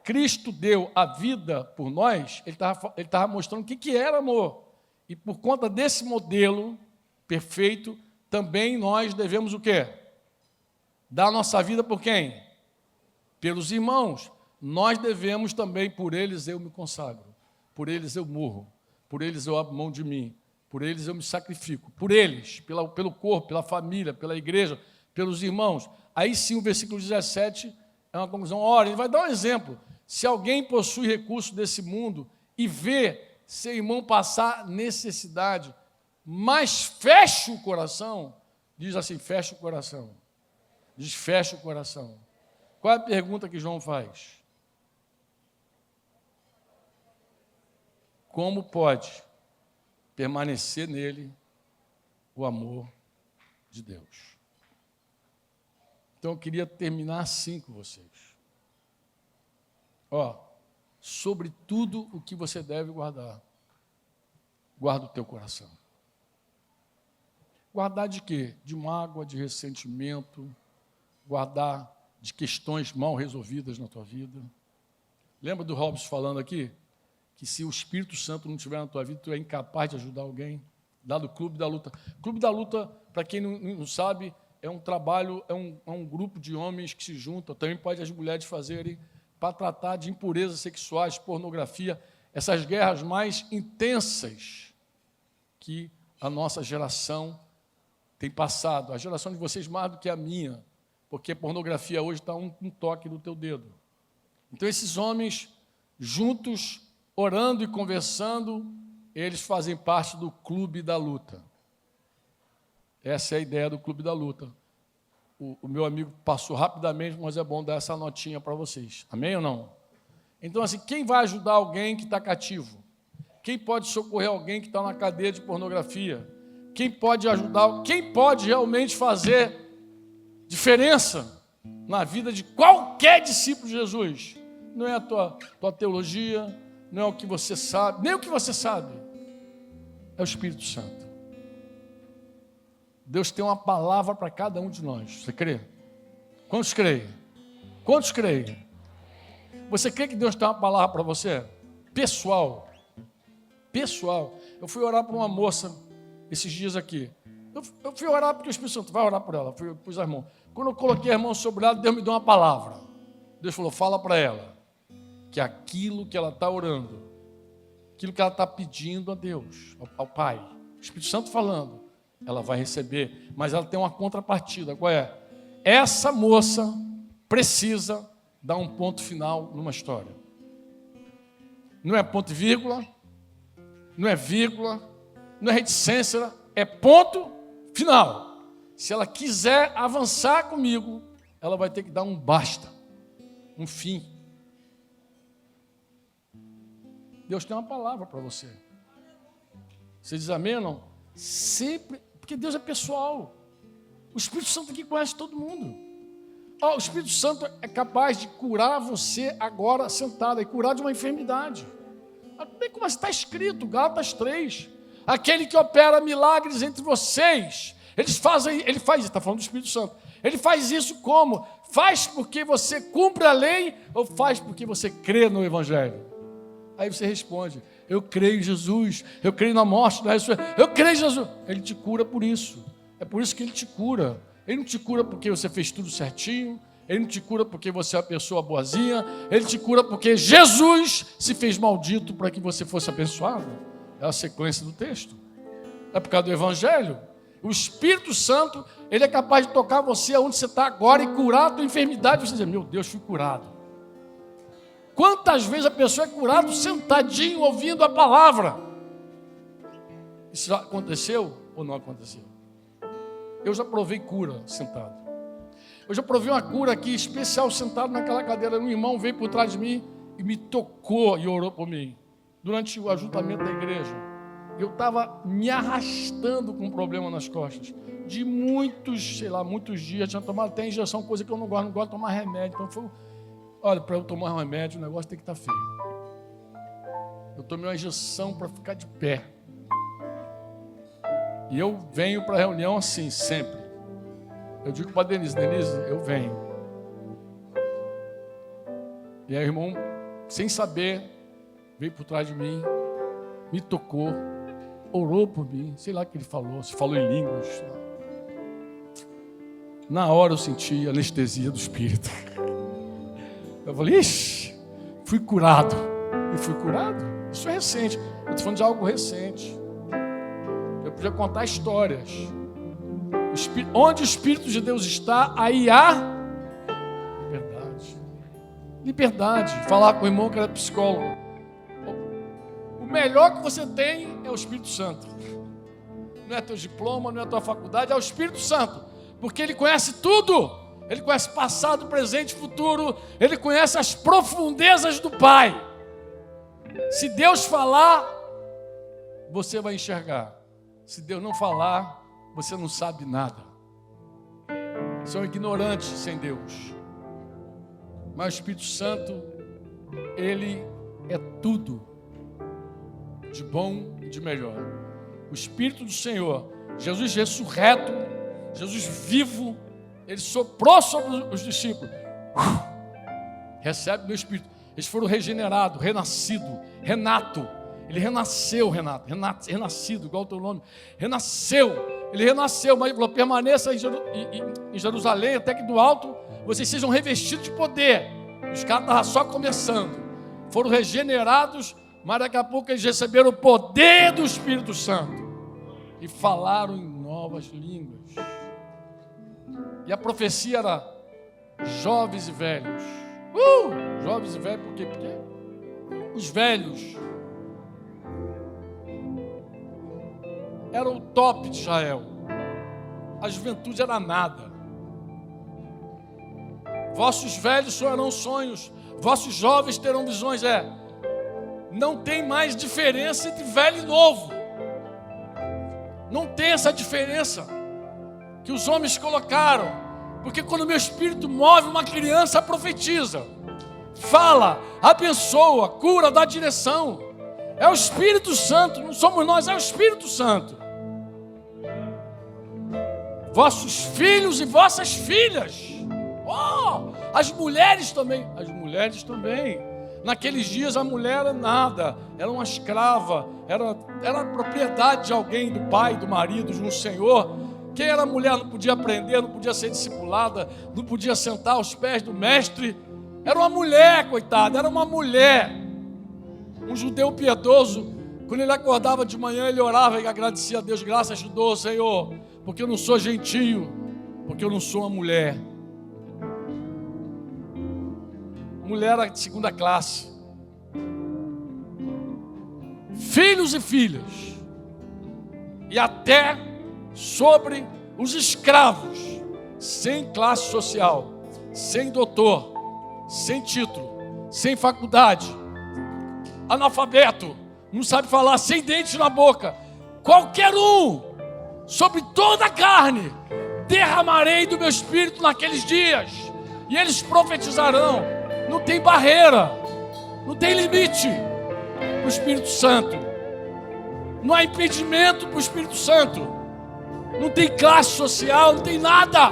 Cristo deu a vida por nós, ele estava mostrando o que era amor. E por conta desse modelo perfeito, também nós devemos o quê? Dar a nossa vida por quem? Pelos irmãos. Nós devemos também, por eles eu me consagro, por eles eu morro, por eles eu abro mão de mim, por eles eu me sacrifico, por eles, pelo corpo, pela família, pela igreja, pelos irmãos. Aí sim o versículo 17 é uma conclusão. Ora, ele vai dar um exemplo. Se alguém possui recursos desse mundo e vê seu irmão passar necessidade, mas fecha o coração, diz assim, fecha o coração. Diz, fecha o coração. Qual é a pergunta que João faz? Como pode permanecer nele o amor de Deus? Então, eu queria terminar assim com vocês. Sobre tudo o que você deve guardar, guarda o teu coração. Guardar de quê? De mágoa, de ressentimento, guardar de questões mal resolvidas na tua vida. Lembra do Robson falando aqui? que se o Espírito Santo não estiver na tua vida, tu é incapaz de ajudar alguém. Lá do Clube da Luta. Clube da Luta, para quem não sabe, é um trabalho, é um grupo de homens que se juntam, também pode as mulheres fazerem, para tratar de impurezas sexuais, pornografia, essas guerras mais intensas que a nossa geração tem passado. A geração de vocês mais do que a minha, porque a pornografia hoje está um toque no teu dedo. Então, esses homens, juntos, orando e conversando, eles fazem parte do Clube da Luta. Essa é a ideia do Clube da Luta. O meu amigo passou rapidamente, mas é bom dar essa notinha para vocês. Amém ou não? Então, assim, quem vai ajudar alguém que está cativo? Quem pode socorrer alguém que está na cadeia de pornografia? Quem pode ajudar? Quem pode realmente fazer diferença na vida de qualquer discípulo de Jesus? Não é a tua teologia, não é o que você sabe, nem o que você sabe. É o Espírito Santo. Deus tem uma palavra para cada um de nós. Você crê? Quantos creem? Quantos creem? Você crê que Deus tem uma palavra para você? Pessoal. Pessoal. Eu fui orar por uma moça esses dias aqui. Eu fui orar porque o Espírito Santo vai orar por ela. Eu pus a mão. Quando eu coloquei a mão sobre ela, Deus me deu uma palavra. Deus falou, fala para ela que aquilo que ela está orando, aquilo que ela está pedindo a Deus, ao Pai, o Espírito Santo falando, ela vai receber, mas ela tem uma contrapartida. Qual é? Essa moça precisa dar um ponto final numa história. Não é ponto e vírgula, não é vírgula, não é reticência, é ponto final. Se ela quiser avançar comigo, ela vai ter que dar um basta, um fim. Deus tem uma palavra para você. Você diz amém ou não? Sempre, porque Deus é pessoal. O Espírito Santo aqui conhece todo mundo. O Espírito Santo é capaz de curar você agora sentado, e curar de uma enfermidade. Bem como está escrito, Gálatas 3. Aquele que opera milagres entre vocês. Ele faz, está falando do Espírito Santo. Ele faz isso como? Faz porque você cumpre a lei ou faz porque você crê no Evangelho? Aí você responde, eu creio em Jesus, eu creio na morte, na ressurreição, eu creio em Jesus. Ele te cura por isso. É por isso que Ele te cura. Ele não te cura porque você fez tudo certinho, Ele não te cura porque você é uma pessoa boazinha, Ele te cura porque Jesus se fez maldito para que você fosse abençoado. É a sequência do texto. É por causa do Evangelho. O Espírito Santo, Ele é capaz de tocar você onde você está agora e curar a tua enfermidade. Você diz, meu Deus, fui curado. Quantas vezes a pessoa é curada sentadinho, ouvindo a palavra? Isso já aconteceu ou não aconteceu? Eu já provei cura sentado. Eu já provei uma cura aqui especial sentado naquela cadeira. Um irmão veio por trás de mim e me tocou e orou por mim. Durante o ajuntamento da igreja. Eu estava me arrastando com um problema nas costas. De muitos dias. Tinha tomado até injeção, coisa que eu não gosto de tomar remédio. Então foi... Olha, para eu tomar um remédio, o negócio tem que estar feio. Eu tomei uma injeção para ficar de pé. E eu venho para a reunião assim, sempre. Eu digo para a Denise, eu venho. E aí o irmão, sem saber, veio por trás de mim, me tocou, orou por mim, sei lá o que ele falou, se falou em línguas. Na hora eu senti a anestesia do Espírito. Eu falei, ixi, fui curado. E fui curado? Isso é recente. Eu estou falando de algo recente. Eu podia contar histórias. Onde o Espírito de Deus está, aí há liberdade. Liberdade. Falar com o irmão que era psicólogo. O melhor que você tem é o Espírito Santo. Não é teu diploma, não é tua faculdade, é o Espírito Santo. Porque Ele conhece tudo. Ele conhece passado, presente e futuro. Ele conhece as profundezas do Pai. Se Deus falar, você vai enxergar. Se Deus não falar, você não sabe nada. Você é um ignorante sem Deus. Mas o Espírito Santo, Ele é tudo de bom e de melhor. O Espírito do Senhor, Jesus ressurreto, Jesus vivo, Ele soprou sobre os discípulos. Recebe meu Espírito. Eles foram regenerados, renascido, Renato. Ele renasceu, renascido, igual o teu nome. Renasceu, ele renasceu, mas ele falou, permaneça em Jerusalém, até que do alto vocês sejam revestidos de poder. Os caras estavam só começando. Foram regenerados, mas daqui a pouco eles receberam o poder do Espírito Santo. E falaram em novas línguas. E a profecia era jovens e velhos. Jovens e velhos, por quê? Porque os velhos eram o top de Israel. A juventude era nada. Vossos velhos sonharão sonhos, vossos jovens terão visões. Não tem mais diferença entre velho e novo. Não tem essa diferença que os homens colocaram. Porque quando o meu espírito move, uma criança profetiza, fala, abençoa, cura, dá direção. É o Espírito Santo, não somos nós, é o Espírito Santo. Vossos filhos e vossas filhas. As mulheres também. Naqueles dias a mulher era nada, era uma escrava, era propriedade de alguém, do pai, do marido, de um senhor. Quem era mulher não podia aprender, não podia ser discipulada, não podia sentar aos pés do mestre. Era uma mulher, coitada, era uma mulher. Um judeu piedoso, quando ele acordava de manhã, ele orava e agradecia a Deus. Graças te dou, Senhor, porque eu não sou gentio, porque eu não sou uma mulher. Mulher era de segunda classe. Filhos e filhas. E até sobre os escravos, sem classe social, sem doutor, sem título, sem faculdade, analfabeto, não sabe falar, sem dente na boca, qualquer um, sobre toda a carne, derramarei do meu espírito naqueles dias, e eles profetizarão. Não tem barreira, não tem limite para o Espírito Santo, não há impedimento para o Espírito Santo, não tem classe social, não tem nada,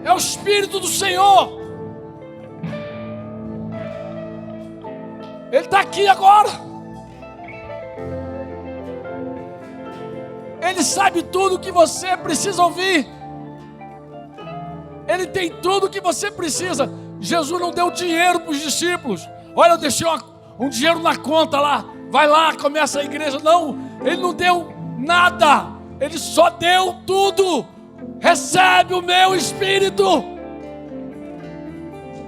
é o Espírito do Senhor. Ele está aqui agora. Ele sabe tudo o que você precisa ouvir. Ele tem tudo o que você precisa. Jesus não deu dinheiro para os discípulos. Olha, eu deixei um dinheiro na conta lá. Vai lá, começa a igreja. Não, ele não deu nada. Ele só deu tudo. Recebe o meu Espírito.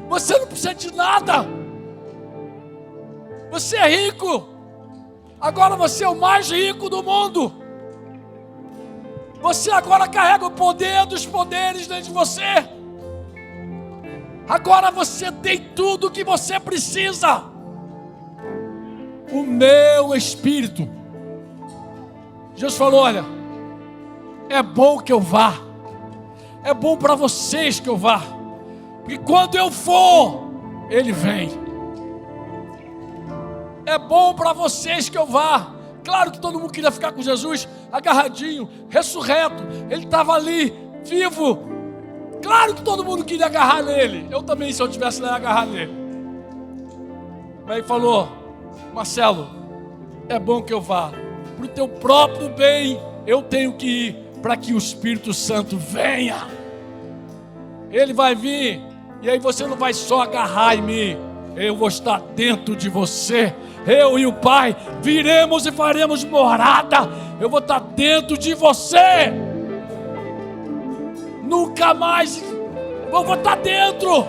Você não precisa de nada. Você é rico. Agora você é o mais rico do mundo. Você agora carrega o poder dos poderes dentro de você. Agora você tem tudo o que você precisa. O meu Espírito. Jesus falou, olha, é bom que eu vá. É bom para vocês que eu vá. Porque quando eu for, Ele vem. É bom para vocês que eu vá. Claro que todo mundo queria ficar com Jesus agarradinho, ressurreto. Ele estava ali, vivo. Claro que todo mundo queria agarrar nele. Eu também, se eu tivesse lá, ia agarrar nele. Mas ele falou, Marcelo, é bom que eu vá. Para o teu próprio bem, eu tenho que ir, para que o Espírito Santo venha. Ele vai vir, e aí você não vai só agarrar em mim. Eu vou estar dentro de você. Eu e o Pai viremos e faremos morada. Eu vou estar dentro de você. Nunca mais. Eu vou estar dentro.